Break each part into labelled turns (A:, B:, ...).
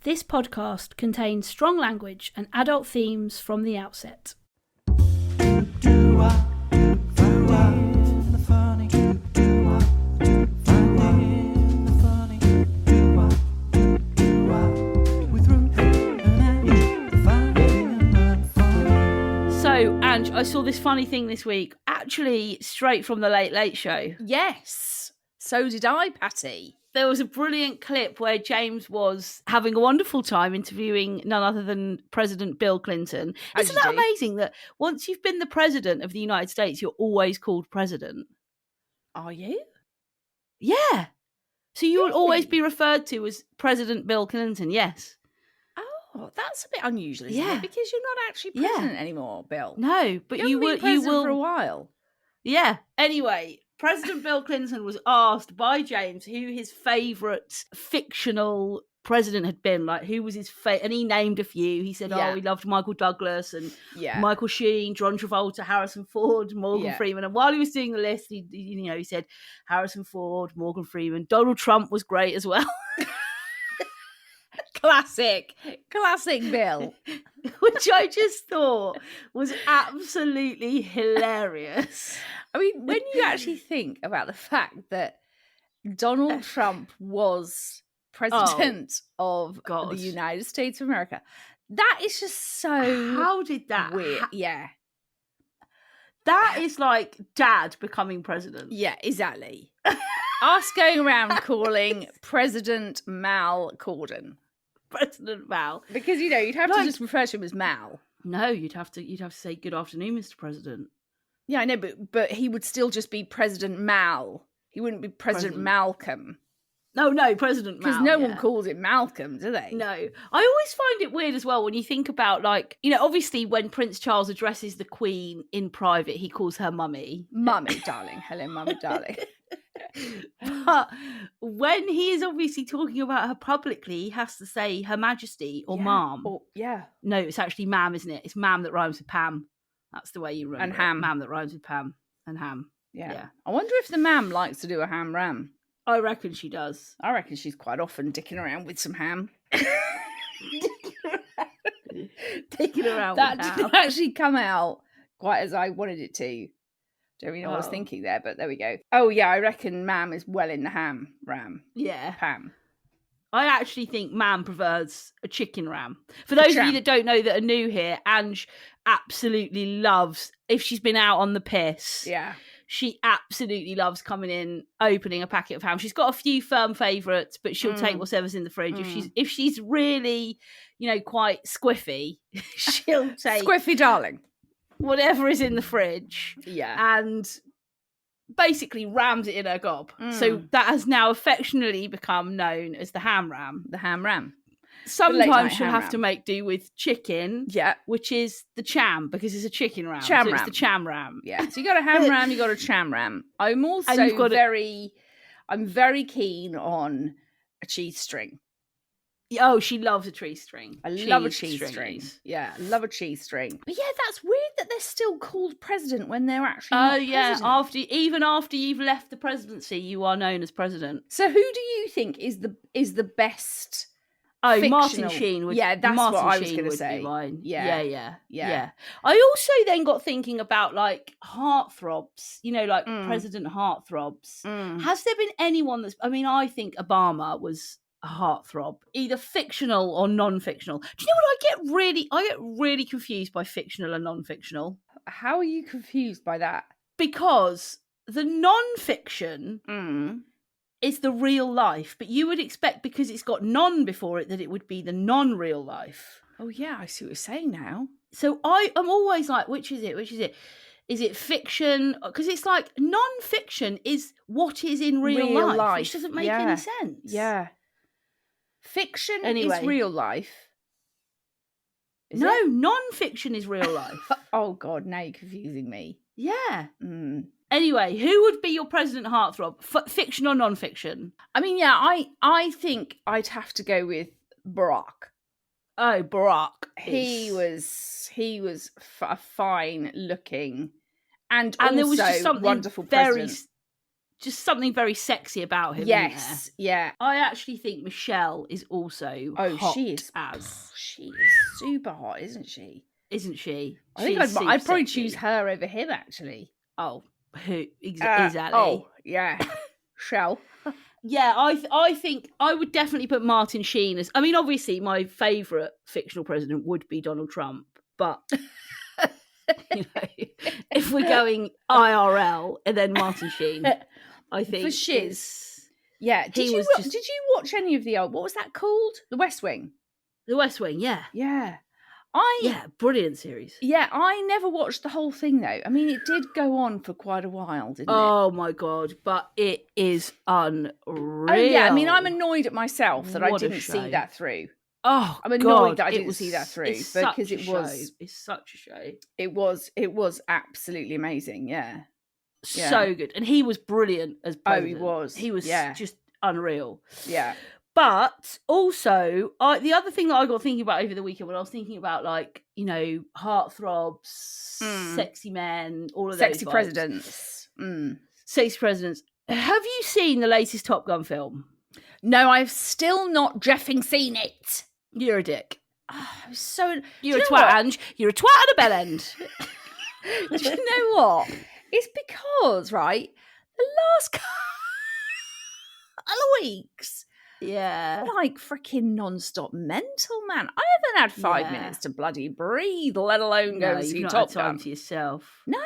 A: This podcast contains strong language and adult themes from the outset. So, Ange, I saw this funny thing this week, actually straight from the Late Late Show.
B: Yes, so did I, Patty.
A: There was a brilliant clip where James was having a wonderful time interviewing none other than President Bill Clinton. Isn't that amazing that once you've been the president of the United States, you're always called president?
B: Are you?
A: Yeah. So you will always be referred to as President Bill Clinton, yes.
B: Oh, that's a bit unusual, isn't it? Because you're not actually president anymore, Bill.
A: No, but you will
B: for a while.
A: Yeah. Anyway, President Bill Clinton was asked by James who his favourite fictional president had been, like who was his favourite, and he named a few. He said, he loved Michael Douglas and Michael Sheen, John Travolta, Harrison Ford, Morgan Freeman. And while he was doing the list, he said Harrison Ford, Morgan Freeman, Donald Trump was great as well.
B: Classic Bill.
A: Which I just thought was absolutely hilarious.
B: I mean, when you actually think about the fact that Donald Trump was president of the United States of America, that is just so...
A: How did that...
B: weird. Yeah.
A: That is like dad becoming president.
B: Yeah, exactly. Us going around calling President Mal Corden.
A: President Mal.
B: Because, you'd have to just refer to him as Mal.
A: No, you'd have to say good afternoon, Mr. President.
B: Yeah, I know, but he would still just be President Mal. He wouldn't be President Malcolm.
A: No, President Mal.
B: Because no one calls it Malcolm, do they?
A: No. I always find it weird as well when you think about, obviously when Prince Charles addresses the Queen in private, he calls her mummy.
B: Mummy, darling. Hello, mummy, darling.
A: But when he is obviously talking about her publicly, he has to say Her Majesty or Ma'am. No, it's actually Ma'am, isn't it? It's Ma'am that rhymes with Pam. That's the way you remember
B: and ham.
A: Ma'am that rhymes with Pam and ham. Yeah.
B: I wonder if the Ma'am likes to do a ham ram.
A: I reckon she does.
B: I reckon she's quite often dicking around with some ham.
A: Dicking around
B: that
A: with ham.
B: didn't actually come out quite as I wanted it to. Don't really know what I was thinking there, but there we go. Oh, yeah, I reckon Ma'am is well in the ham ram.
A: Yeah.
B: Pam.
A: I actually think Ma'am prefers a chicken ram. For those of you that don't know that are new here, Ange absolutely loves, if she's been out on the piss.
B: Yeah.
A: She absolutely loves coming in, opening a packet of ham. She's got a few firm favourites, but she'll take whatever's in the fridge. If she's really, quite squiffy, she'll take
B: Squiffy darling.
A: Whatever is in the fridge.
B: Yeah.
A: And basically rams it in her gob. So that has now affectionately become known as the ham ram.
B: The ham ram.
A: Sometimes she'll have to make do with chicken, which is the cham, because it's a chicken ram.
B: Cham
A: so
B: ram.
A: It's the cham ram.
B: Yeah. So you got a ham ram, you got a cham ram. I'm also I'm very keen on a cheese string.
A: Oh, she loves a cheese string.
B: I love a cheese string. Yeah, I love a cheese string. But yeah, that's weird that they're still called president when they're actually not president.
A: Even after you've left the presidency, you are known as president.
B: So who do you think is the best?
A: Oh,
B: fictional?
A: Martin Sheen would.
B: Yeah, that's
A: Martin
B: what I was
A: Sheen
B: going to
A: would
B: say.
A: Be mine.
B: Yeah.
A: I also then got thinking about heartthrobs. President heartthrobs. Has there been anyone that's? I mean, I think Obama was a heartthrob, either fictional or non-fictional. Do you know what I get really confused by fictional and non-fictional?
B: How are you confused by that?
A: Because the non-fiction is the real life, but you would expect, because it's got non before it, that it would be the non-real life.
B: Oh yeah, I see what you're saying now.
A: So I'm always like, which is it? Is it fiction? Because it's like non-fiction is what is in real life, which doesn't make any sense.
B: Yeah. Fiction is real life.
A: No, non-fiction is real life.
B: Oh God, now you're confusing me.
A: Yeah. Anyway, who would be your president heartthrob? Fiction or non-fiction?
B: I mean, yeah, I think I'd have to go with Barack.
A: Oh, Barack.
B: He was a fine looking and
A: there
B: also
A: was just something
B: wonderful
A: very
B: president.
A: just something very sexy about him.
B: Yes, yeah.
A: I actually think Michelle is also hot.
B: She is super hot, isn't she?
A: Isn't she?
B: I think I'd probably choose her over him, actually.
A: Oh, who exactly?
B: Oh, yeah. Shell.
A: Yeah, I think I would definitely put Martin Sheen as. I mean, obviously, my favourite fictional president would be Donald Trump, but if we're going IRL and then Martin Sheen, I think
B: for shiz. Yeah. Did you watch any of the old? What was that called? The West Wing.
A: The West Wing. Yeah.
B: Yeah.
A: Brilliant series.
B: Yeah, I never watched the whole thing though. I mean, it did go on for quite a while, didn't it?
A: Oh my God, but it is unreal.
B: Oh yeah, I mean, I'm annoyed at myself that I didn't see that through.
A: Oh,
B: I'm annoyed that I didn't see that through because
A: it's such a show.
B: It was absolutely amazing. Yeah.
A: So good, and he was brilliant as president.
B: Oh, he was
A: just unreal.
B: Yeah.
A: But also, the other thing that I got thinking about over the weekend when I was thinking about, like, heartthrobs, sexy men, all of those
B: sexy presidents.
A: Sexy presidents. Have you seen the latest Top Gun film?
B: No, I've still not jeffing seen it.
A: You're a dick.
B: Oh,
A: you're a twat, Ange. You're a twat at a bell end.
B: Do you know what? It's because, right, the last couple of weeks, like freaking non-stop mental, man. I haven't had 5 minutes to bloody breathe, let alone go see Top Gun.
A: Time to yourself.
B: No.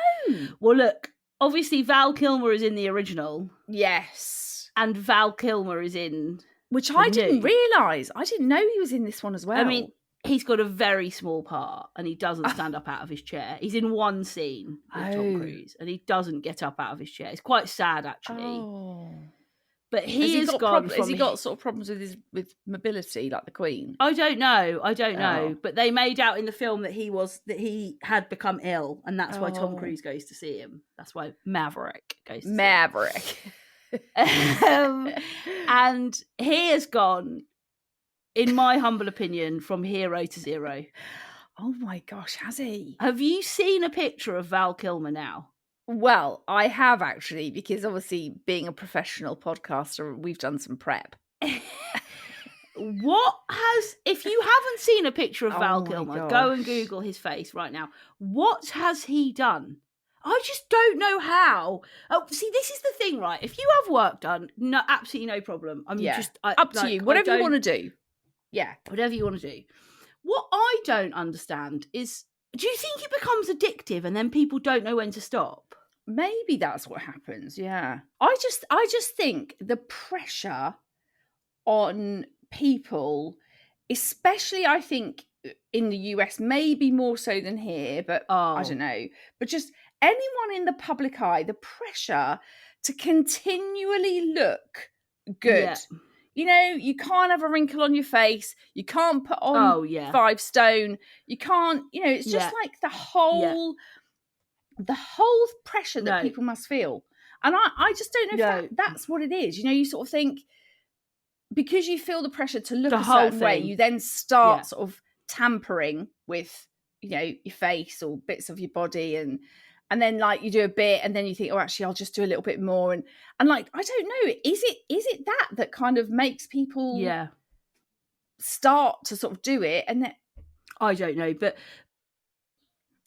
A: Well, look, obviously Val Kilmer is in the original.
B: Yes.
A: And Val Kilmer is in
B: which I didn't realise. I didn't know he was in this one as well.
A: I mean, he's got a very small part and he doesn't stand up out of his chair. He's in one scene with Tom Cruise and he doesn't get up out of his chair. It's quite sad, actually.
B: Oh.
A: But has he
B: got sort of problems with mobility, like the Queen?
A: I don't know. But they made out in the film that he had become ill, and that's why Tom Cruise goes to see him. That's why Maverick goes to see him. And he has gone, in my humble opinion, from hero to zero.
B: Oh my gosh, has he?
A: Have you seen a picture of Val Kilmer now?
B: Well, I have actually, because obviously being a professional podcaster, we've done some prep.
A: If you haven't seen a picture of Val Kilmer, go and Google his face right now. What has he done? I just don't know how. Oh, see, this is the thing, right? If you have work done, no, absolutely no problem. I'm
B: up to you. Whatever you want to do.
A: Yeah, whatever you want to do. What I don't understand is, do you think it becomes addictive and then people don't know when to stop?
B: Maybe that's what happens, yeah. I just think the pressure on people, especially I think in the US, maybe more so than here, but I don't know. But just anyone in the public eye, the pressure to continually look good. Yeah. You know, you can't have a wrinkle on your face. You can't put on 5 stone. You can't, it's just like the whole pressure that people must feel. And I just don't know if that's what it is. You sort of think, because you feel the pressure to look a certain way, you then start sort of tampering with, your face or bits of your body and then like you do a bit and then you think, oh, actually I'll just do a little bit more. And like, I don't know, is it that kind of makes people start to sort of do it? And then
A: I don't know, but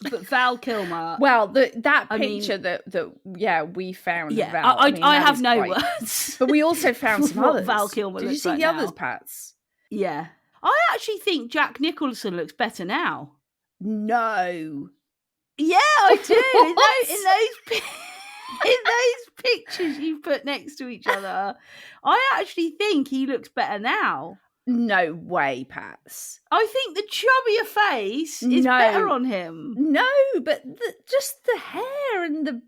A: Val Kilmer.
B: Well, that picture that we found.
A: Yeah,
B: Val,
A: I have no words.
B: But we also found some others.
A: Val Kilmer.
B: Did you see the others, Pats?
A: Yeah, I actually think Jack Nicholson looks better now.
B: No.
A: Yeah, I do. In those pictures you put next to each other, I actually think he looks better now.
B: No way, Pats.
A: I think the chubbier face is better on him.
B: No, but just the hair and the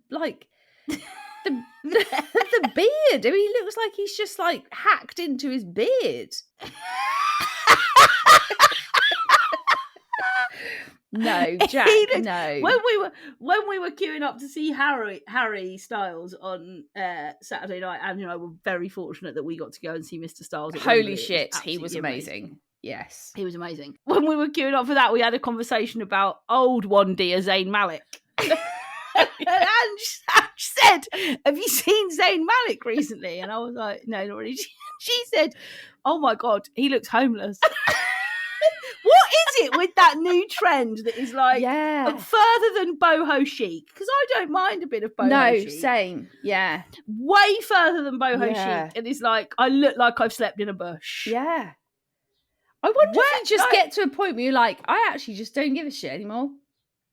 B: beard. I mean, he looks like he's just like hacked into his beard. No, Jack. No.
A: When we were queuing up to see Harry Styles on Saturday night, Anne and I were very fortunate that we got to go and see Mr. Styles.
B: Holy shit, he was amazing. Yes,
A: he was amazing. When we were queuing up for that, we had a conversation about old Wandy Zayn Malik. And Ange sat said, have you seen Zayn Malik recently? And I was like, no, not really. She said, oh my God, he looks homeless. What is it with that new trend that is like further than boho chic? Because I don't mind a bit of boho chic.
B: No, same. Yeah.
A: Way further than boho chic. And it's like, I look like I've slept in a bush.
B: Yeah. I wonder if you just get to a point where you're like, I actually just don't give a shit anymore.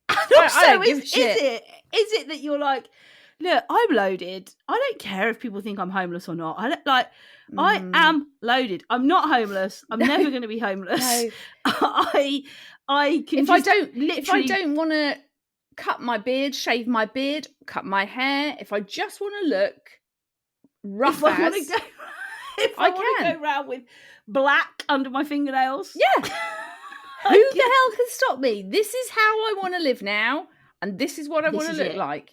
A: I don't give a shit. Is it that you're like, look, I'm loaded. I don't care if people think I'm homeless or not. I am loaded. I'm not homeless. I'm never going to be homeless. No. I can. If I
B: don't want to cut my beard, shave my beard, cut my hair, if I just want to look rough
A: I want to go around with black under my fingernails.
B: Yeah. Who the hell can stop me? This is how I want to live now, and this is what I want to look like.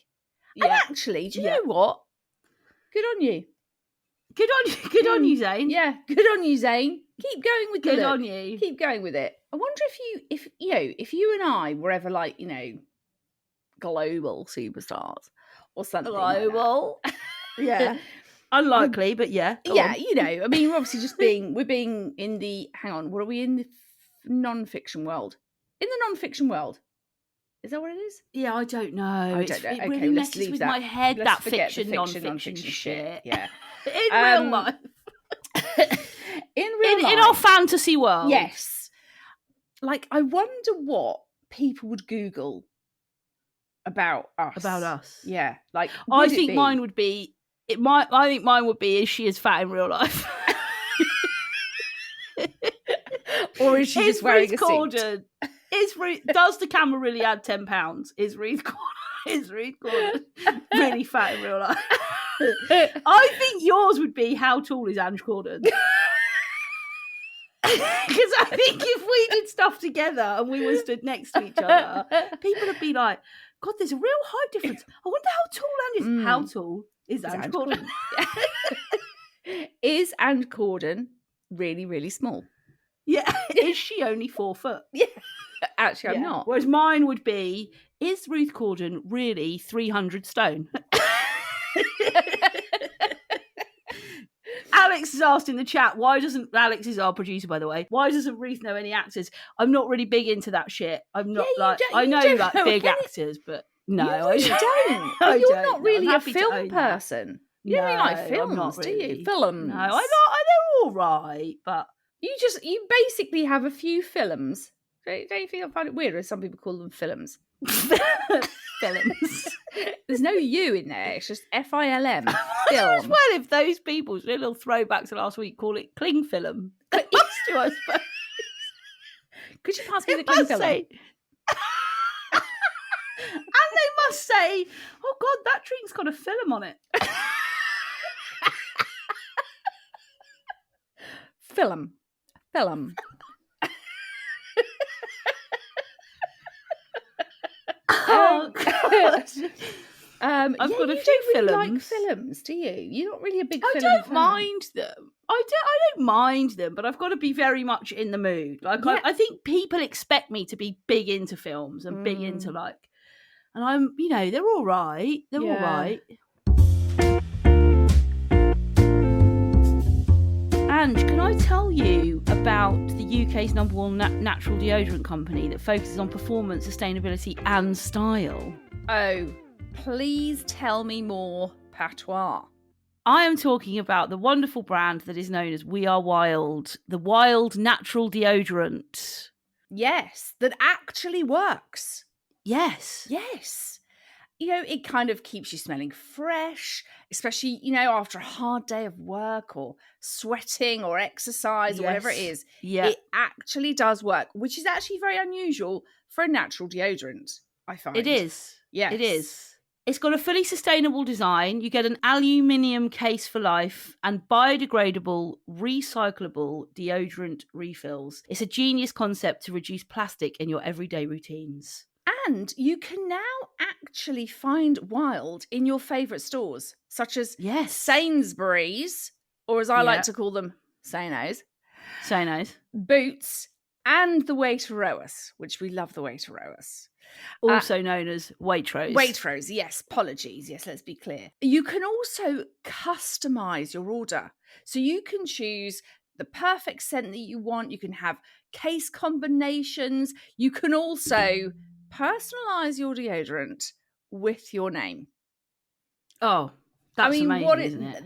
B: Yeah. And actually, do you know what? Good on you.
A: Good on you, Zane.
B: Yeah, good on you, Zane. Keep going with the look.
A: Good on you.
B: Keep going with it. I wonder if you and I were ever like, global superstars or something.
A: Global. Like yeah. Unlikely, but yeah.
B: Yeah, I mean, we're obviously we're being in the, hang on, what are we in the non-fiction world? In the non-fiction world. Is that what it is?
A: Yeah, I don't know.
B: I don't know.
A: It
B: okay,
A: really
B: let's
A: messes
B: leave
A: with
B: that.
A: my head,
B: let's
A: that fiction, non-fiction shit.
B: Yeah.
A: In real life.
B: In
A: our fantasy world.
B: Yes. Like, I wonder what people would Google about us.
A: About us.
B: Yeah. Like,
A: I think mine would be, I think mine would be, is she as fat in real life?
B: Or is she just wearing
A: Ruth
B: a
A: Corden, suit? Does the camera really add 10 pounds? Is Ruth Corden really fat in real life? I think yours would be, how tall is Ange Corden? Because I think if we did stuff together and we were stood next to each other, people would be like, God, there's a real height difference. I wonder how tall Ange is. How tall is Ange Corden?
B: Is Ange Corden really, really small?
A: Yeah. Is she only 4 foot?
B: Yeah. Actually, I'm not.
A: Whereas mine would be, is Ruth Corden really 300 stone? Alex has asked in the chat, Alex is our producer, by the way, why doesn't Ruth know any actors? I'm not really big into that shit. I'm not I know big actors, but no,
B: I don't. You're not really a film person. You don't really like films, do you? Films.
A: No, they're all right, but
B: you basically have a few films. Don't you think I find it weird when some people call them films?
A: Films.
B: There's no U in there. It's just FILM.
A: Film. As well, if those people, a little throwback to last week, call it cling film. I suppose.
B: Could you pass me the cling film?
A: And they must say, oh God, that drink's got a film on it.
B: Film.
A: Oh God!
B: I've got a few films. Really like films, do you? You're not really a big film fan.
A: I don't mind them. I don't mind them, but I've got to be very much in the mood. Like I think people expect me to be big into films and big into and I'm, they're all right. They're all right. Ange, can I tell you about the UK's number one natural deodorant company that focuses on performance, sustainability and style?
B: Oh, please tell me more, Patois.
A: I am talking about the wonderful brand that is known as We Are Wild, the Wild Natural Deodorant.
B: Yes, that actually works.
A: Yes.
B: It kind of keeps you smelling fresh, especially, after a hard day of work or sweating or exercise or whatever it is.
A: Yeah.
B: It actually does work, which is actually very unusual for a natural deodorant, I find.
A: It is.
B: Yes.
A: It is. It's got a fully sustainable design. You get an aluminium case for life and biodegradable, recyclable deodorant refills. It's a genius concept to reduce plastic in your everyday routines.
B: And you can now actually find Wild in your favourite stores, such as Sainsbury's, or as I like to call them, Say-Nos,
A: Boots,
B: and the Way to Row Us, which we love the Way to Row Us.
A: Also known as Waitrose.
B: Waitrose, yes. Apologies. Yes, let's be clear. You can also customise your order. So you can choose the perfect scent that you want. You can have case combinations. You can also personalise your deodorant with your name.
A: Oh, that's amazing, isn't it?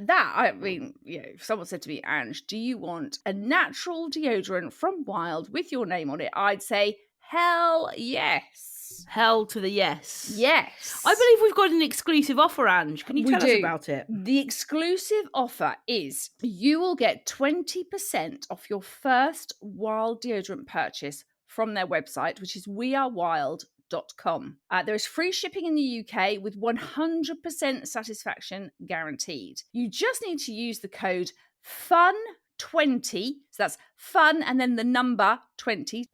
B: If someone said to me, Ange, do you want a natural deodorant from Wild with your name on it? I'd say, hell yes.
A: Hell to the yes.
B: Yes.
A: I believe we've got an exclusive offer, Ange. Can you tell us about it?
B: The exclusive offer is you will get 20% off your first Wild deodorant purchase from their website, which is wearewild.com. There is free shipping in the UK with 100% satisfaction guaranteed. You just need to use the code FUN20, so that's fun and then the number 20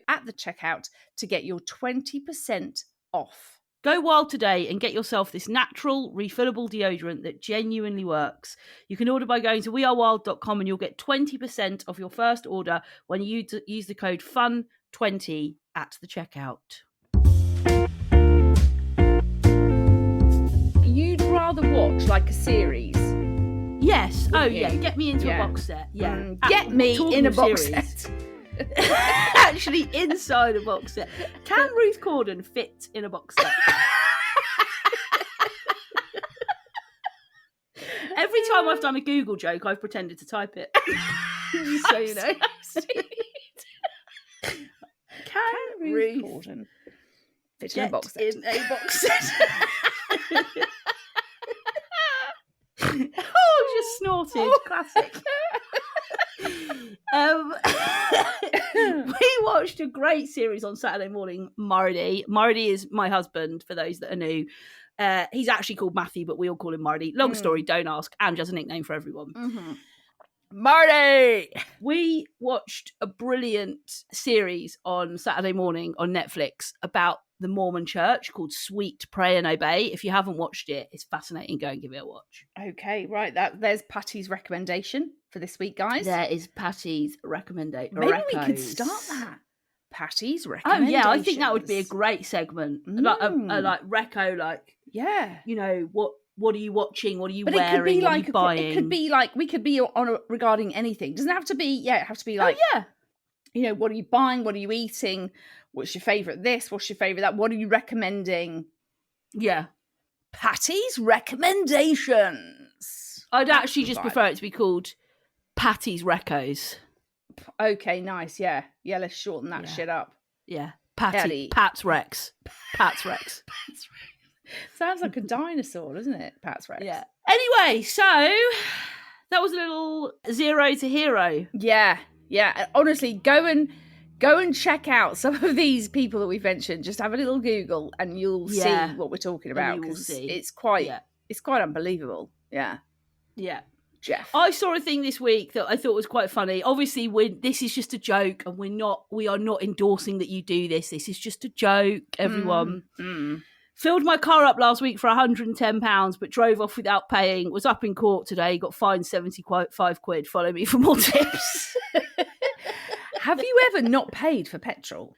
B: at the checkout to get your 20% off.
A: Go wild today and get yourself this natural, refillable deodorant that genuinely works. You can order by going to wearewild.com and you'll get 20% off your first order when you use the code FUN20 at the checkout.
B: You'd rather watch like a series?
A: Yes. Get me into a box set. Yeah.
B: Get me in a box set.
A: Actually, inside a box set. Can Ruth Corden fit in a box set? Every time I've done a Google joke, I've pretended to type it. So you know. Can Ruth Corden
B: fit in a box set?
A: Oh, just snorted. Classic. We watched a great series on Saturday morning, Marty. Marty is my husband, for those that are new. He's actually called Matthew, but we all call him Marty. Long story, don't ask. Ange has a nickname for everyone.
B: Mm-hmm.
A: Marty! We watched a brilliant series on Saturday morning on Netflix about the Mormon church called Sweet Pray and Obey. If you haven't watched it, it's fascinating. Go and give it a watch.
B: Okay, right. There's Patty's recommendation for this week, guys.
A: There is Patty's recommendation.
B: Maybe we could start that. Patty's recommendation.
A: Oh yeah, I think that would be a great segment. Like reco, like you know, what are you watching? What are you wearing? It could be what are you buying?
B: It could be like we could be on regarding anything. It doesn't have to be. Yeah, it has to be like.
A: Oh yeah.
B: You know, what are you buying? What are you eating? What's your favourite this? What's your favourite that? What are you recommending?
A: Yeah.
B: Patty's recommendations.
A: I'd actually just prefer it to be called Patty's Recos.
B: Okay, nice. Yeah. Yeah, let's shorten that shit up.
A: Yeah. Pat's Rex. Pat's Rex.
B: Sounds like a dinosaur, doesn't it? Pat's Rex.
A: Yeah. Anyway, so that was a little zero to hero.
B: Yeah. Yeah. Honestly, go and check out some of these people that we've mentioned. Just have a little Google and you'll see what we're talking about, because it's quite unbelievable. Yeah.
A: Yeah.
B: Jeff.
A: I saw a thing this week that I thought was quite funny. Obviously, this is just a joke, and we are not endorsing that you do this. This is just a joke, everyone. Filled my car up last week for £110, but drove off without paying. Was up in court today. Got fined £75. Follow me for more tips.
B: Have you ever not paid for petrol?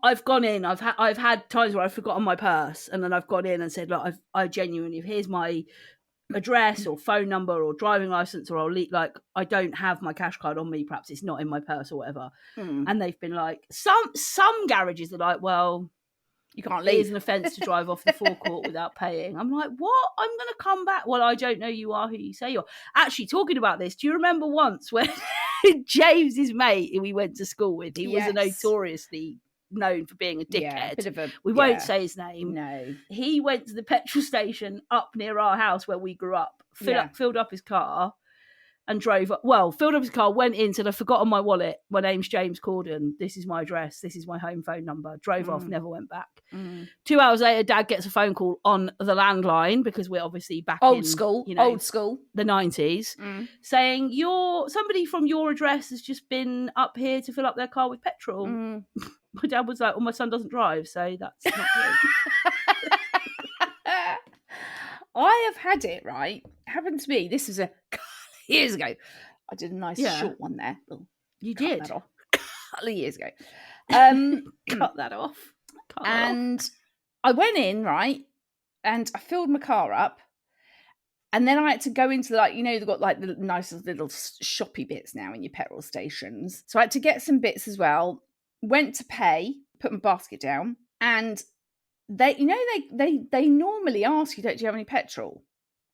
A: I've gone in. I've had times where I've forgotten my purse, and then I've gone in and said, look, I genuinely, here's my address or phone number or driving license, or I don't have my cash card on me. Perhaps it's not in my purse or whatever. And they've been like, some garages are like, well, you can't leave. It's an offence to drive off the forecourt without paying. I'm like, what? I'm going to come back. Well, I don't know you are who you say you are. Actually, talking about this, do you remember once when James's mate who we went to school with, he was a notoriously known for being a dickhead. We won't say his name.
B: No.
A: He went to the petrol station up near our house where we grew up, filled up his car and drove up. Well, filled up his car, went in, said, I've forgotten my wallet. My name's James Corden. This is my address. This is my home phone number. Drove off, never went back. 2 hours later, Dad gets a phone call on the landline, because we're obviously back
B: old school, the
A: 90s, saying somebody from your address has just been up here to fill up their car with petrol. My dad was like, well, my son doesn't drive, so that's not good.
B: I have had it, right? It happened to me. This was years ago. I did a nice short one there.
A: You did?
B: A couple of years ago.
A: Cut that off.
B: And I went in, right, and I filled my car up. And then I had to go into, like, you know, they've got like the nice little shoppy bits now in your petrol stations. So I had to get some bits as well. Went to pay, put my basket down, and they, you know, they normally ask you, do you have any petrol?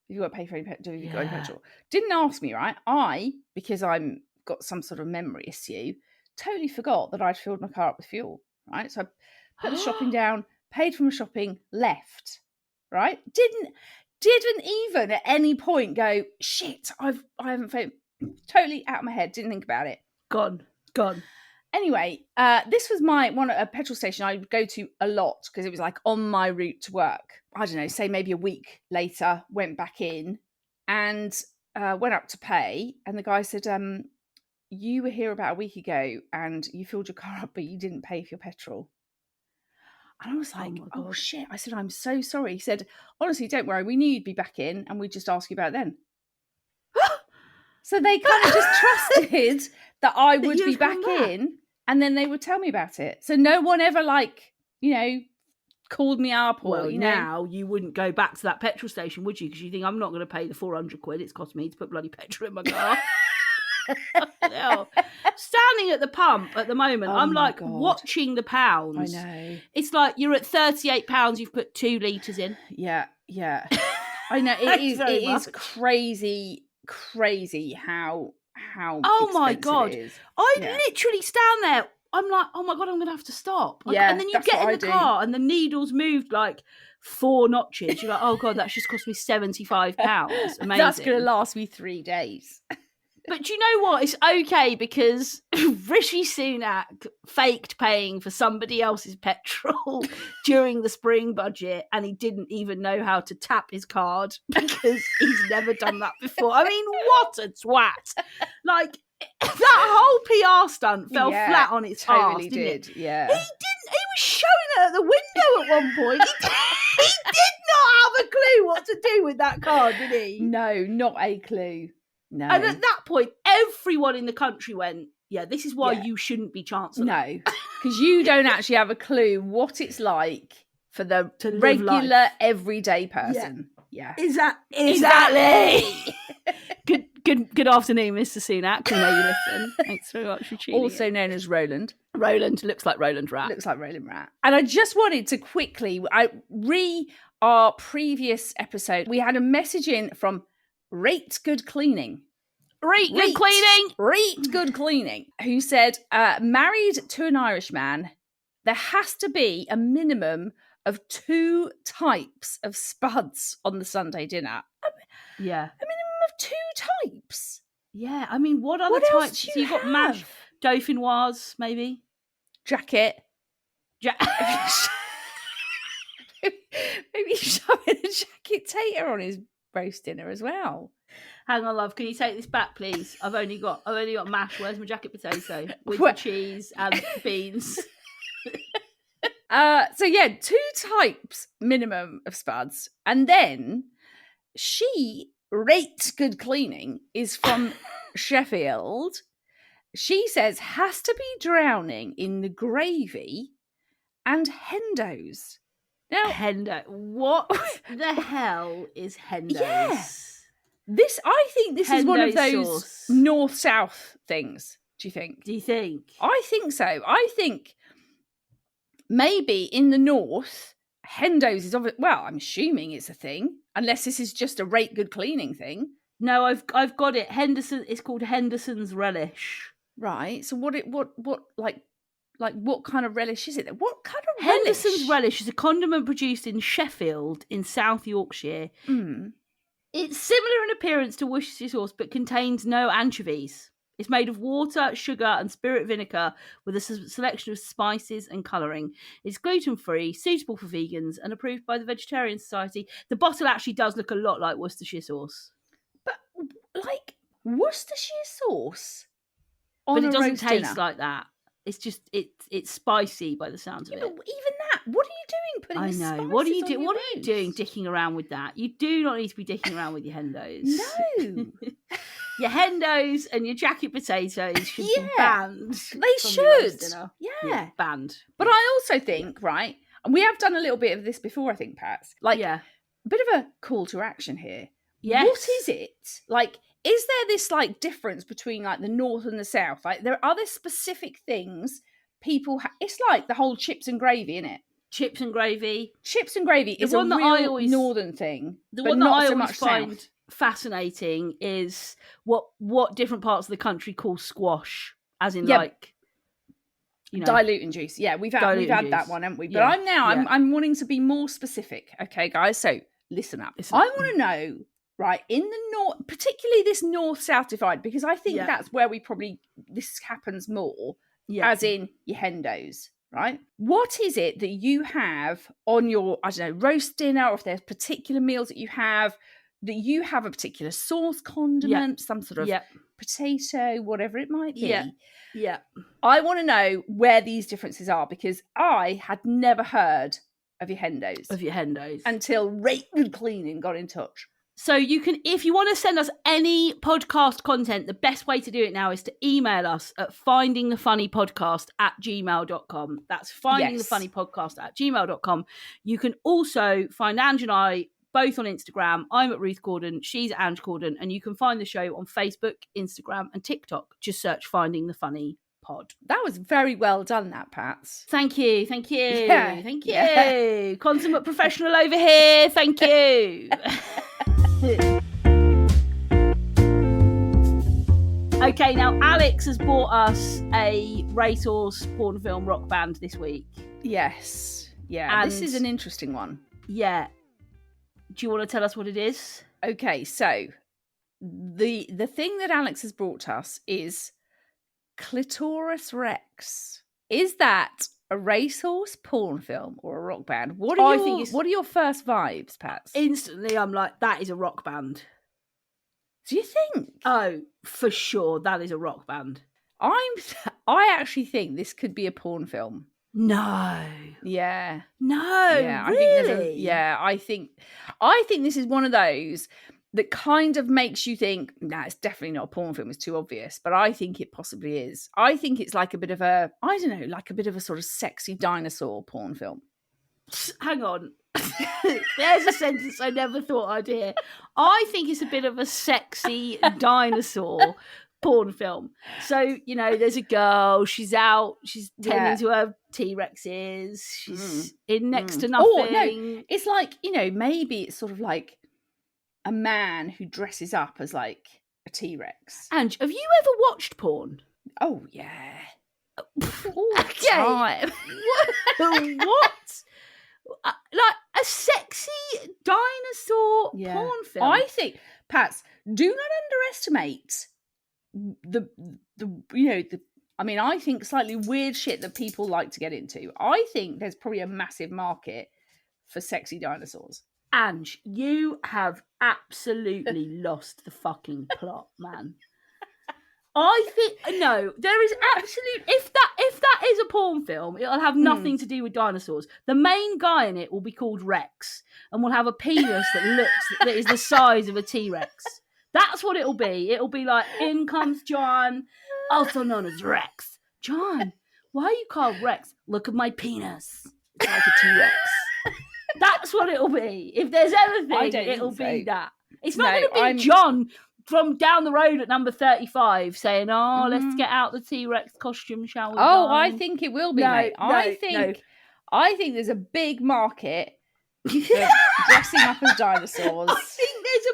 B: Have you got to pay for any petrol? Have you got any petrol? Didn't ask me, right? Because I'm got some sort of memory issue, totally forgot that I'd filled my car up with fuel, right? So I put the shopping down, paid for my shopping, left, right? Didn't even at any point go, shit, I haven't found, totally out of my head, didn't think about it.
A: Gone.
B: Anyway, this was a petrol station I would go to a lot because it was like on my route to work. I don't know, say maybe a week later, went back in and went up to pay. And the guy said, you were here about a week ago and you filled your car up, but you didn't pay for your petrol. And I was like, oh shit. I said, I'm so sorry. He said, honestly, don't worry. We knew you'd be back in and we'd just ask you about it then. So they kind of just trusted that I would be back in and then they would tell me about it. So no one ever, like, you know, called me up or,
A: well,
B: you know.
A: Now you wouldn't go back to that petrol station, would you? Because you think, I'm not going to pay the 400 quid it's cost me to put bloody petrol in my car. Standing at the pump at the moment, I'm like watching the pounds.
B: I know.
A: It's like you're at £38, you've put 2 litres in.
B: Yeah. I know. It is crazy how
A: oh my God.
B: it is.
A: I literally stand there. I'm like, oh my God, I'm going to have to stop. And then you get in the car and the needle's moved like 4 notches. You're like, oh God, that's just cost me £75. Amazing.
B: That's going to last me 3 days.
A: But do you know what? It's okay because Rishi Sunak faked paying for somebody else's petrol during the spring budget and he didn't even know how to tap his card because he's never done that before. I mean, what a twat. Like, that whole PR stunt fell flat on its arse, didn't it?
B: Yeah.
A: He was showing it at the window at one point. He did not have a clue what to do with that card, did he?
B: No, not a clue. No.
A: And at that point, everyone in the country went, yeah, this is why you shouldn't be Chancellor.
B: No, because you don't actually have a clue what it's like for the regular, everyday person. Yeah.
A: Exactly. Good afternoon, Mr. Sunak. I know you listen. Thanks very much for tuning
B: Also known as Roland.
A: Roland looks like Roland Rat.
B: And I just wanted to quickly, our previous episode, we had a message in from Rate Good Cleaning.
A: Rate
B: Good Cleaning. Who said, married to an Irish man, there has to be a minimum of 2 types of spuds on the Sunday dinner.
A: Yeah.
B: A minimum of 2 types.
A: Yeah. I mean, what other types? So you've got mash, dauphinoise, maybe?
B: Jacket. Maybe shoving a jacket tater on his roast dinner as well.
A: Hang on, love. Can you take this back, please? I've only got mash. Where's my jacket potato with the cheese and beans?
B: So 2 types minimum of spuds, and then she rates Good Cleaning is from Sheffield. She says has to be drowning in the gravy and hendos. Now,
A: what the hell is hendos?
B: Yeah. I think this is one of those north-south things. Do you think? I think so. I think maybe in the north, hendos is I'm assuming it's a thing, unless this is just a Rate Good Cleaning thing.
A: No, I've got it. It's called Henderson's relish.
B: Right. So what kind of relish is it? What kind of
A: Henderson's relish is a condiment produced in Sheffield in South Yorkshire.
B: Mm.
A: It's similar in appearance to Worcestershire sauce, but contains no anchovies. It's made of water, sugar, and spirit vinegar with a selection of spices and colouring. It's gluten-free, suitable for vegans, and approved by the Vegetarian Society. The bottle actually does look a lot like Worcestershire sauce.
B: But, like, Worcestershire sauce?
A: But it doesn't taste like that. It's just, it's spicy by the sounds of it.
B: But even that, what are you doing putting the spices on
A: What are you
B: roast?
A: doing dicking around with that? You do not need to be dicking around with your hendos.
B: No.
A: your hendos and your jacket potatoes should be banned.
B: They should.
A: Yeah, banned.
B: But I also think, right, and we have done a little bit of this before, I think, Pats, like a bit of a call to action here.
A: Yes.
B: What is it? Like, is there this like difference between like the North and the South? Like, are there specific things people it's like the whole chips and gravy, isn't it?
A: Chips and gravy.
B: Chips and gravy is
A: one
B: a
A: that
B: real
A: I always,
B: northern thing.
A: The
B: but
A: one that
B: not
A: I
B: so
A: always
B: much
A: find
B: South.
A: fascinating is what different parts of the country call squash, as in like, you know,
B: diluting juice. Yeah, we've had that one, haven't we? But I'm wanting to be more specific. Okay, guys, so listen up. I want to know, right, in the North, particularly this North-South divide, because I think that's where this happens more, as in your hendos. Right? What is it that you have on your, I don't know, roast dinner, or if there's particular meals that you have a particular sauce, condiment, some sort of potato, whatever it might be.
A: Yeah.
B: I want to know where these differences are, because I had never heard of your hendos. Until Rate Good Cleaning got in touch.
A: So you can, if you want to send us any podcast content, the best way to do it now is to email us at findingthefunnypodcast@gmail.com. That's findingthefunnypodcast@gmail.com. You can also find Ange and I both on Instagram. I'm at Ruth Corden, she's at Ange Corden, and you can find the show on Facebook, Instagram, and TikTok. Just search Finding the Funny Pod.
B: That was very well done, that, Pats.
A: Thank you. Thank you. Consummate professional over here. Thank you. Okay, now Alex has bought us a racehorse porn film rock band this week.
B: Yes. Yeah, and this is an interesting one.
A: Yeah. Do you want to tell us what it is?
B: Okay, so the thing that Alex has brought us is Clitoris Rex. Is that a racehorse porn film or a rock band? What are your first vibes, Pats?
A: Instantly, I'm like, that is a rock band.
B: Do you think?
A: Oh, for sure, that is a rock band.
B: I actually think this could be a porn film.
A: No.
B: Yeah.
A: No.
B: Yeah.
A: Really?
B: I think this is one of those that kind of makes you think, nah, it's definitely not a porn film, it's too obvious. But I think it possibly is. I think it's like a bit of a sort of sexy dinosaur porn film.
A: Hang on. There's a sentence I never thought I'd hear. I think it's a bit of a sexy dinosaur porn film. So, you know, there's a girl, she's tending to her T-Rexes, she's in next to nothing.
B: Oh, no, it's like, you know, maybe it's sort of like a man who dresses up as like a T-Rex.
A: Ange, have you ever watched porn?
B: Oh, yeah.
A: All the time. What? Like a sexy dinosaur porn film?
B: I think, Pats, do not underestimate I think slightly weird shit that people like to get into. I think there's probably a massive market for sexy dinosaurs.
A: Ange, you have absolutely lost the fucking plot, man. I think there is absolute. If that is a porn film, it'll have nothing to do with dinosaurs. The main guy in it will be called Rex, and will have a penis that is the size of a T-Rex. That's what it'll be. It'll be like, in comes John, also known as Rex. John, why are you called Rex? Look at my penis. It's like a T-Rex. That's what it'll be. If there's anything, it'll be that. It's not going to be John from down the road at number 35 saying, let's get out the T-Rex costume, shall we?
B: I think it will be, mate. I think there's a big market for dressing up as dinosaurs.
A: I think there's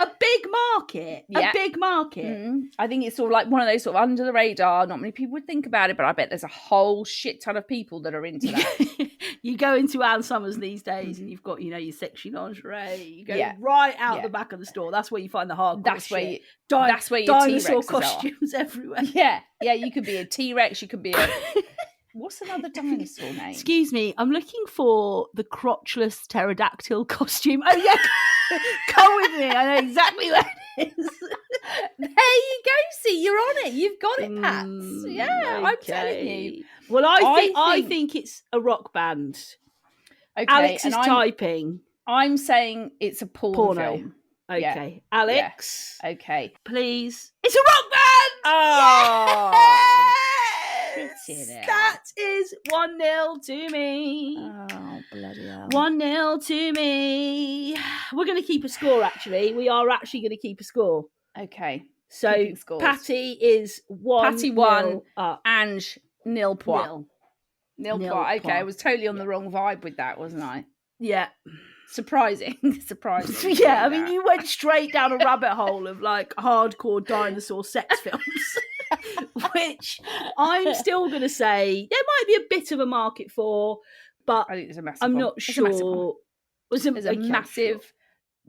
A: a big market.
B: Yeah.
A: A big market.
B: I think it's sort of like one of those sort of under the radar. Not many people would think about it, but I bet there's a whole shit ton of people that are into that.
A: You go into Ann Summers these days and you've got, you know, your sexy lingerie. You go right out the back of the store. That's where you find the hardcore
B: that's
A: shit.
B: That's where your
A: dinosaur
B: T-Rexes
A: costumes everywhere.
B: Yeah. You could be a T-Rex. You could be a... What's another dinosaur name?
A: Excuse me. I'm looking for the crotchless pterodactyl costume. Oh, yeah. Come with me. I know exactly where it is.
B: There you go. See, you're on it. You've got it, Pats. Yeah, okay. I'm telling you.
A: Well, I think it's a rock band. Okay, Alex is typing.
B: I'm saying it's a porno film.
A: Okay. Alex.
B: Yeah. Okay.
A: Please. It's a rock band!
B: Oh.
A: Yes! That is 1-0 to me.
B: Oh, bloody hell.
A: 1-0 to me. We're going to keep a score, actually. We are actually going to keep a score.
B: Okay.
A: So Patty is 1.
B: Patty 1
A: up.
B: Ange 0 point. Nil point. Okay, I was totally on the wrong vibe with that, wasn't I?
A: Yeah.
B: Surprising.
A: Yeah, I mean, you went straight down a rabbit hole of like hardcore dinosaur sex films, which I'm still going to say there might be a bit of a market for, but
B: I think there's a massive
A: I'm not sure.
B: There's a massive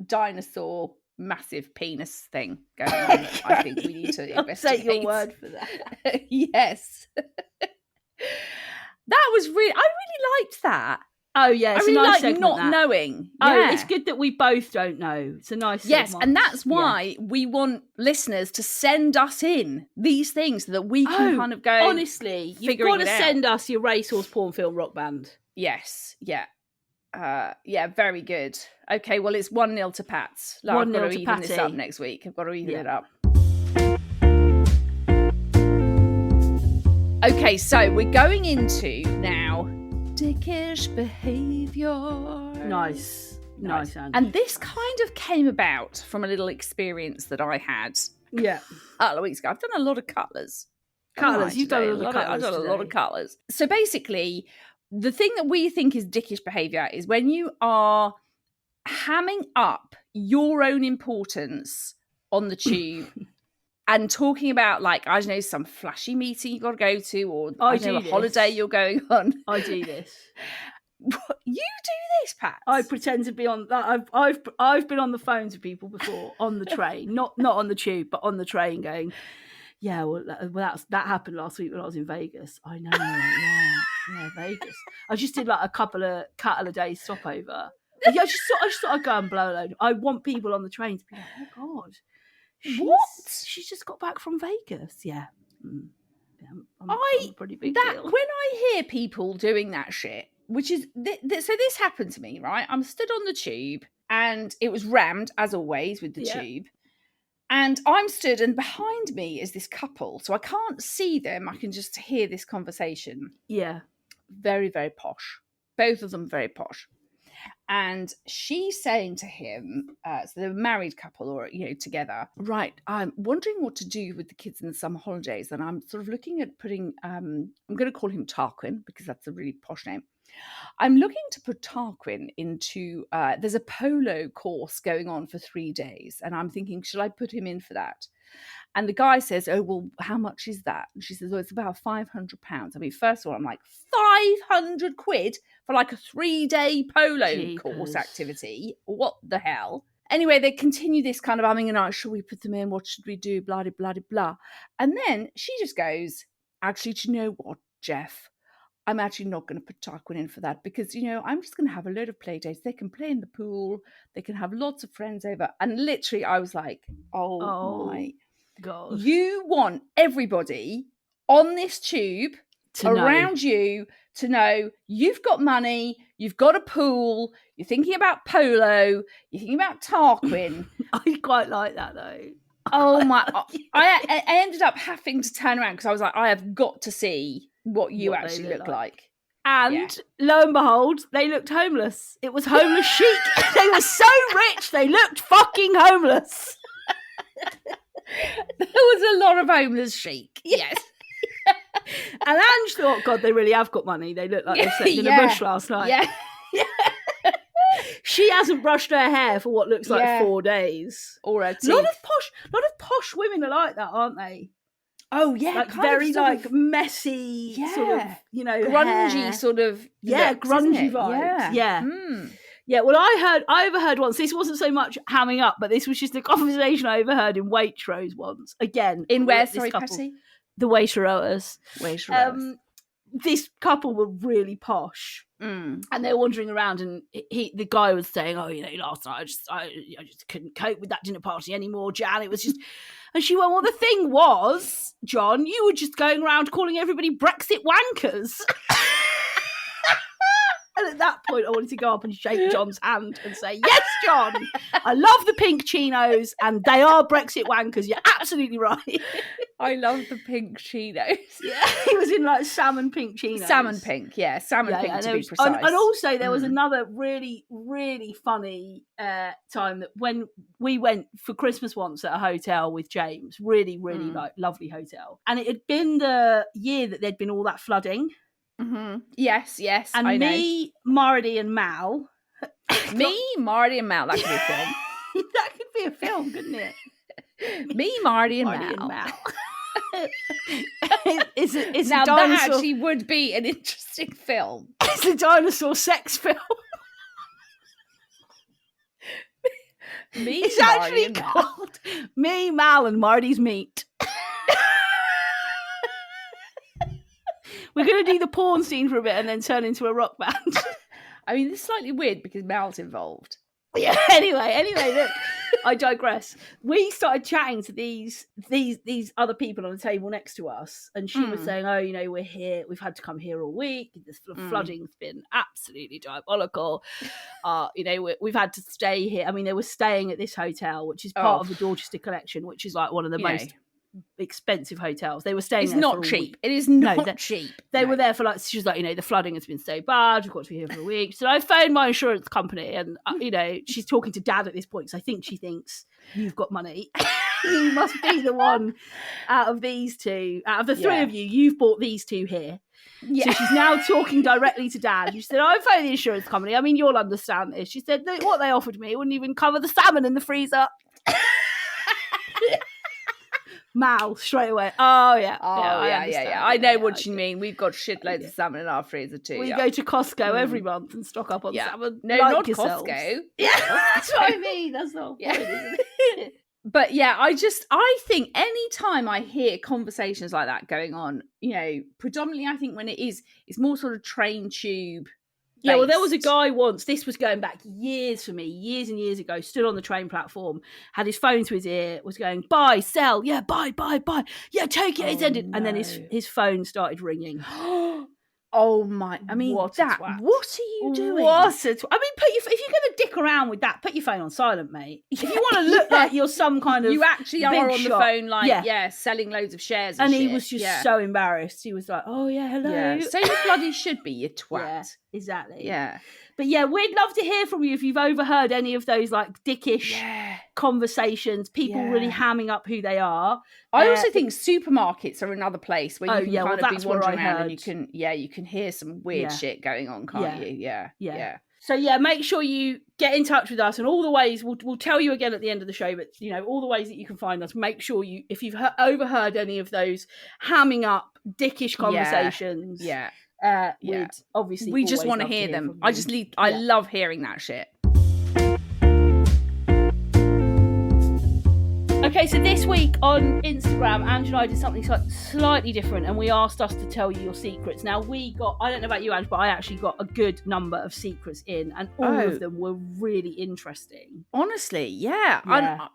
B: dinosaur, massive penis thing going on. I think we need to investigate.
A: Take your word for that.
B: Yes. That was I really liked that.
A: Oh yeah, it's
B: I really
A: a nice
B: like not knowing.
A: Oh, it's good that we both don't know. It's a nice.
B: Yes, and that's why we want listeners to send us in these things so that we can kind of go.
A: Honestly, you've got to send us your racehorse porn film rock band.
B: Yes, yeah, yeah, very good. Okay, well it's 1-0 to Pats.
A: 1-0
B: I've got to
A: to
B: even
A: Patty.
B: this up next week. I've got to even it up. Okay, so we're going into now dickish behaviour.
A: Nice, Ange.
B: And this kind of came about from a little experience that I had.
A: Yeah,
B: a couple of weeks ago. I've done a lot of cutlers.
A: You've done a lot of cutlers.
B: I've done a lot of cutlers. So basically, the thing that we think is dickish behaviour is when you are hamming up your own importance on the tube. And talking about, like, I don't know, some flashy meeting you got to go to, or I don't know, a holiday you're going on.
A: I do this.
B: You do this, Pat?
A: I pretend to be on that. I've been on the phone to people before on the train, not on the tube, but on the train, going, yeah, well that happened last week when I was in Vegas. I know, yeah, Vegas. I just did like a couple of days stopover. I just thought I'd go and blow a load. I want people on the train to be like, oh God. She's just got back from Vegas. Yeah. I'm a pretty big deal.
B: When I hear people doing that shit, which is so this happened to me, right? I'm stood on the tube and it was rammed as always with the tube. And I'm stood and behind me is this couple. So I can't see them. I can just hear this conversation.
A: Yeah.
B: Very, very posh. Both of them very posh. And she's saying to him, so they're a married couple or, together. Right, I'm wondering what to do with the kids in the summer holidays. And I'm sort of looking at putting, I'm going to call him Tarquin because that's a really posh name. I'm looking to put Tarquin into, there's a polo course going on for 3 days. And I'm thinking, should I put him in for that? And the guy says, oh, well, how much is that? And she says, oh, it's about £500. I mean, first of all, I'm like, 500 quid for like a 3-day polo course activity? What the hell? Anyway, they continue this kind of umming and ahhing. Should we put them in? What should we do? Blah, blah, blah, blah. And then she just goes, actually, do you know what, Jeff? I'm actually not going to put Tarquin in for that because, I'm just going to have a load of play dates. They can play in the pool. They can have lots of friends over. And literally, I was like, oh my God. You want everybody on this tube around you to know you've got money, you've got a pool, you're thinking about polo, you're thinking about Tarquin.
A: I quite like that though.
B: Oh my! I ended up having to turn around because I was like, I have got to see what you actually look like.
A: And lo and behold, they looked homeless. It was homeless chic. They were so rich, they looked fucking homeless.
B: There was a lot of homeless chic. Yes.
A: And Ange thought, God, they really have got money. They look like they slept in a bush last night.
B: Yeah.
A: She hasn't brushed her hair for what looks like 4 days.
B: Or her teeth.
A: A lot of posh women are like that, aren't they?
B: Oh yeah,
A: like very like messy, sort of,
B: grungy
A: hair.
B: Sort of,
A: grungy vibes. Yeah. Well, I overheard once. This wasn't so much hamming up, but this was just a conversation I overheard in Waitrose once. Again,
B: in where? Sorry, Patty.
A: The Waitrose. This couple were really posh, and they were wandering around, and the guy was saying, "Oh, last night I just couldn't cope with that dinner party anymore, Jan. It was just." And she went, "Well, the thing was, John, you were just going around calling everybody Brexit wankers." And And at that point, I wanted to go up and shake John's hand and say, yes, John, I love the pink chinos and they are Brexit wankers. You're absolutely right.
B: I love the pink chinos.
A: Yeah, he was in like salmon pink chinos.
B: Salmon pink, yeah. Salmon pink to be precise.
A: And also there was another really, really funny time that when we went for Christmas once at a hotel with James, really, really like lovely hotel. And it had been the year that there'd been all that flooding.
B: Mm-hmm. Yes,
A: and
B: I
A: me,
B: know.
A: Marty and Mal.
B: Marty and Mal, that could be a film.
A: That could be a film, couldn't it?
B: Me, Marty and Mal.
A: It's
B: now
A: a dinosaur...
B: that actually would be an interesting film.
A: It's a dinosaur sex film.
B: Me,
A: it's
B: Marty
A: actually
B: and
A: called Me, Mal and Marty's Meat. We're going to do the porn scene for a bit and then turn into a rock band.
B: I mean, it's slightly weird because Mal's involved.
A: Yeah. Anyway, look, I digress. We started chatting to these other people on the table next to us, and she was saying, "Oh, you know, we're here. We've had to come here all week. This flooding's been absolutely diabolical. You know, we've had to stay here. I mean, they were staying at this hotel, which is part of the Dorchester Collection, which is like one of the most expensive hotels. They were staying there for a week.
B: It is not cheap.
A: They were there for like, she was like, you know, the flooding has been so bad, we've got to be here for a week. So I phoned my insurance company and, you know, she's talking to Dad at this point, so I think she thinks you've got money. You must be the one out of these two, out of the three of you, you've bought these two here. Yeah. So she's now talking directly to Dad. She said, I phoned the insurance company. I mean, you'll understand this. She said, what they offered me wouldn't even cover the salmon in the freezer. Mal straight away. Yeah.
B: I know what you mean. We've got shitloads of salmon in our freezer too.
A: We go to Costco every month and stock up on salmon.
B: No, not yourselves. Costco.
A: Yeah, that's what I mean. That's the whole point, isn't it?
B: But yeah, I think any time I hear conversations like that going on, you know, predominantly I think when it's more sort of train tube.
A: Yeah, well, there was a guy once, this was going back years for me, years and years ago, stood on the train platform, had his phone to his ear, was going, buy, sell, yeah, buy, yeah, take it, it's ended. No. And then his phone started ringing.
B: Oh my, I mean, what are you doing?
A: I mean, if you're going to dick around with that, put your phone on silent, mate. If you want to look like you're some kind of
B: you actually are on the phone, like, selling loads of shares and
A: he was just so embarrassed. He was like, oh, yeah, hello.
B: Yeah. So you bloody should be, you twat.
A: Yeah, exactly.
B: Yeah.
A: But yeah, we'd love to hear from you if you've overheard any of those like dickish conversations, people really hamming up who they are.
B: I also think supermarkets are another place where you can kind of be wandering around and you can hear some weird shit going on, can't you? Yeah.
A: So yeah, make sure you get in touch with us, and all the ways we'll tell you again at the end of the show, but you know, all the ways that you can find us. Make sure if you've overheard any of those hamming up dickish conversations. Obviously
B: we just want to hear them. I love hearing that shit.
A: Okay, so this week on Instagram, Ange and I did something slightly different, and we asked us to tell you your secrets. Now, I don't know about you, Ange, but I actually got a good number of secrets in, and all of them were really interesting.
B: Honestly, yeah. I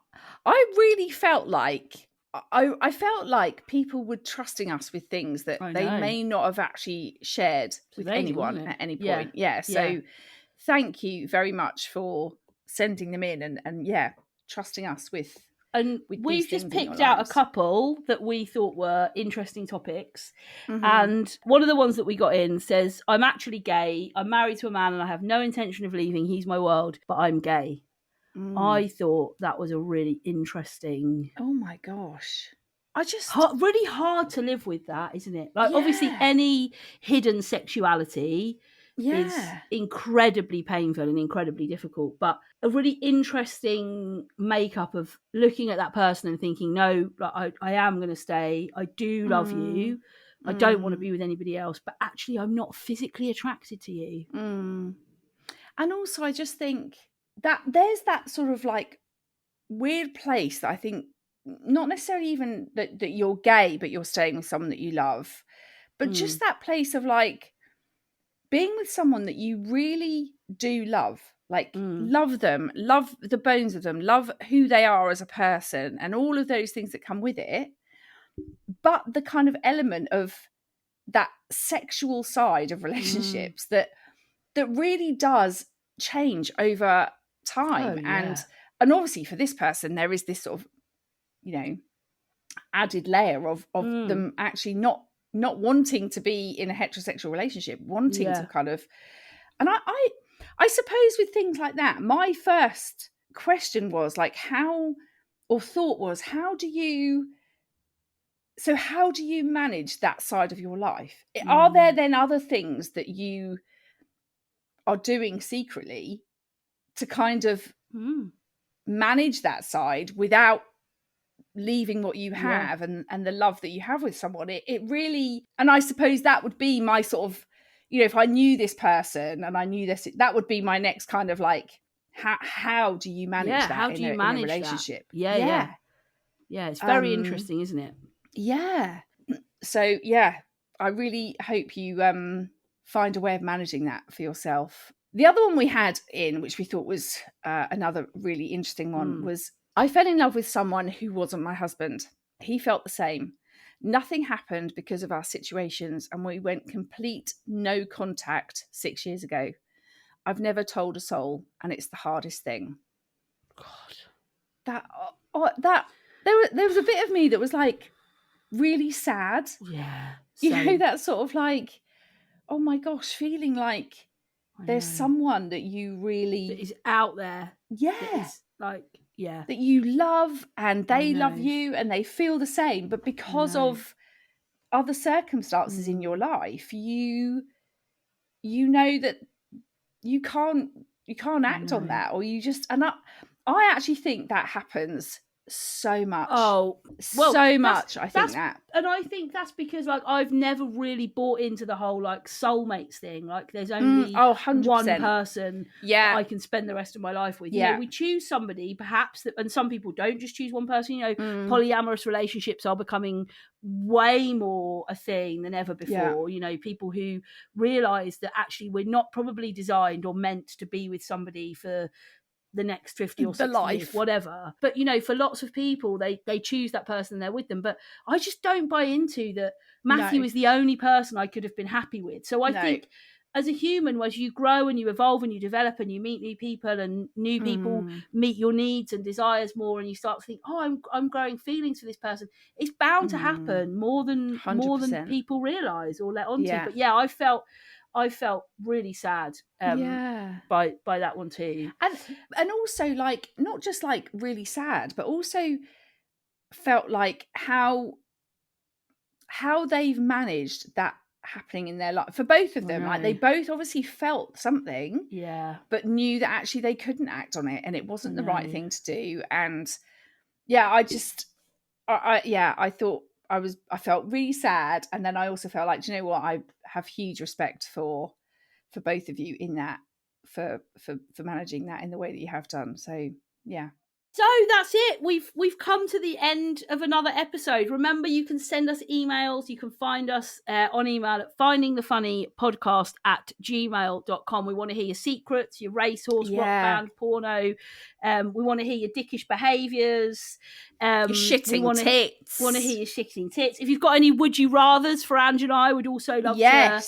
B: really felt like I felt like people were trusting us with things that they may not have actually shared with anyone at any point. So thank you very much for sending them in and trusting us with.
A: And we've just picked out a couple that we thought were interesting topics. Mm-hmm. And one of the ones that we got in says, I'm actually gay. I'm married to a man and I have no intention of leaving. He's my world, but I'm gay. I thought that was a really interesting...
B: Oh my gosh.
A: Really hard to live with that, isn't it? Like, obviously, any hidden sexuality is incredibly painful and incredibly difficult, but a really interesting makeup of looking at that person and thinking, no, like, I am going to stay. I do love you. I don't want to be with anybody else, but actually I'm not physically attracted to you.
B: And also I just think that there's that sort of like weird place that I think not necessarily even that you're gay, but you're staying with someone that you love, but just that place of like being with someone that you really do love, like love them, love the bones of them, love who they are as a person and all of those things that come with it. But the kind of element of that sexual side of relationships that that really does change over time.
A: Oh, yeah.
B: And obviously for this person, there is this sort of, added layer of them actually not wanting to be in a heterosexual relationship, wanting to kind of, and I suppose with things like that, my first question was like, how do you manage that side of your life? Are there then other things that you are doing secretly to kind of manage that side without leaving what you have and the love that you have with someone? It really, and I suppose that would be my sort of, if I knew this person and I knew this, that would be my next kind of like, how do you manage that?
A: How do you manage
B: in a relationship?
A: Yeah, it's very interesting, isn't it?
B: Yeah. So I really hope you find a way of managing that for yourself. The other one we had in, which we thought was another really interesting one, was I fell in love with someone who wasn't my husband. He felt the same. Nothing happened because of our situations, and we went complete no contact 6 years ago. I've never told a soul, and it's the hardest thing.
A: God,
B: that there was a bit of me that was like really sad.
A: Yeah,
B: that sort of like, oh my gosh, feeling like there's someone that you really
A: that is out there. That is like,
B: that you love, and they love you, and they feel the same, but because of other circumstances in your life, you know that you can't act on that, or you just, and I actually think that happens so much.
A: Oh, well,
B: so much. I think that,
A: and I think that's because like I've never really bought into the whole like soulmates thing. Like there's only
B: 100%.
A: one person that I can spend the rest of my life with. We choose somebody perhaps that, and some people don't just choose one person. Polyamorous relationships are becoming way more a thing than ever before. People who realize that actually we're not probably designed or meant to be with somebody for the next 50 or 60 years, whatever. But for lots of people, they choose that person and they're with them. But I just don't buy into that Matthew is the only person I could have been happy with. So I think as a human, as you grow and you evolve and you develop and you meet new people, and new people meet your needs and desires more, and you start to think, I'm growing feelings for this person, it's bound to happen more than
B: 100%.
A: people realize or let on to. But I felt really sad by that one too.
B: And also like, not just like really sad, but also felt like how they've managed that happening in their life for both of them. Like they both obviously felt something, but knew that actually they couldn't act on it, and it wasn't the right thing to do. And I thought I felt really sad, and then I also felt like, do you know what, I have huge respect for both of you in that, for managing that in the way that you have done. So
A: So that's it. We've come to the end of another episode. Remember, you can send us emails. You can find us on email at findingthefunnypodcast@gmail.com. We want to hear your secrets, your racehorse, rock band, porno. We want to hear your dickish behaviours.
B: Your shitting tits.
A: We want to hear your shitting tits. If you've got any would you rathers for Ange and I, would also love to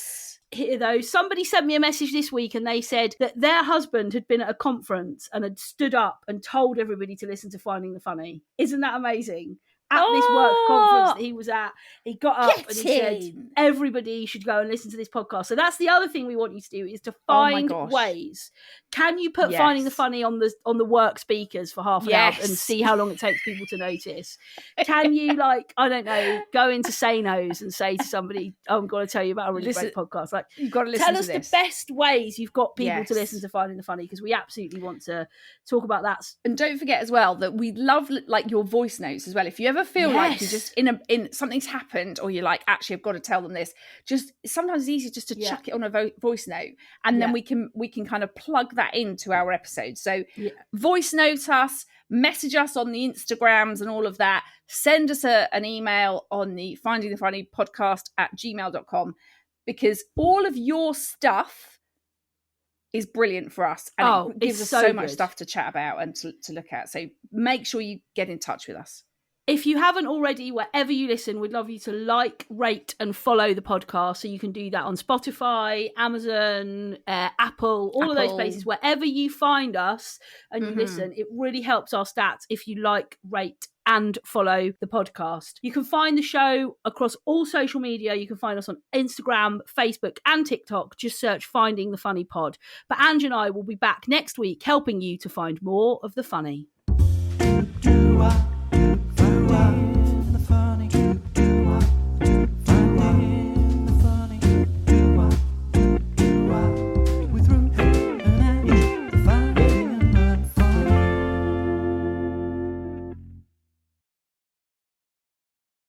A: hear those. Somebody sent me a message this week and they said that their husband had been at a conference and had stood up and told everybody to listen to Finding the Funny. Isn't that amazing? At this work conference that he was at, he got up and he said everybody should go and listen to this podcast. So that's the other thing we want you to do, is to find ways. Can you put Finding the Funny on the work speakers for half an hour and see how long it takes people to notice? Can you, like, I don't know, go into Say No's and say to somebody, I'm going to tell you about a really great podcast. Like,
B: you've got to listen
A: tell
B: to
A: us
B: this.
A: the best ways you've got people to listen to Finding the Funny, because we absolutely want to talk about that.
B: And don't forget as well that we love like your voice notes as well. If you ever feel like you're just in something's happened, or you're like, actually I've got to tell them this, just sometimes it's easier just to chuck it on a voice note, and then we can kind of plug that into our episode. So voice note us, message us on the Instagrams and all of that, send us an email on the Finding the Funny podcast@gmail.com, because all of your stuff is brilliant for us, and it gives us so much stuff to chat about and to look at. So make sure you get in touch with us.
A: If you haven't already, wherever you listen, we'd love you to like, rate and follow the podcast. So you can do that on Spotify, Amazon, Apple, all of those places. Wherever you find us and you listen, it really helps our stats if you like, rate and follow the podcast. You can find the show across all social media. You can find us on Instagram, Facebook and TikTok. Just search Finding the Funny Pod. But Ange and I will be back next week helping you to find more of the funny.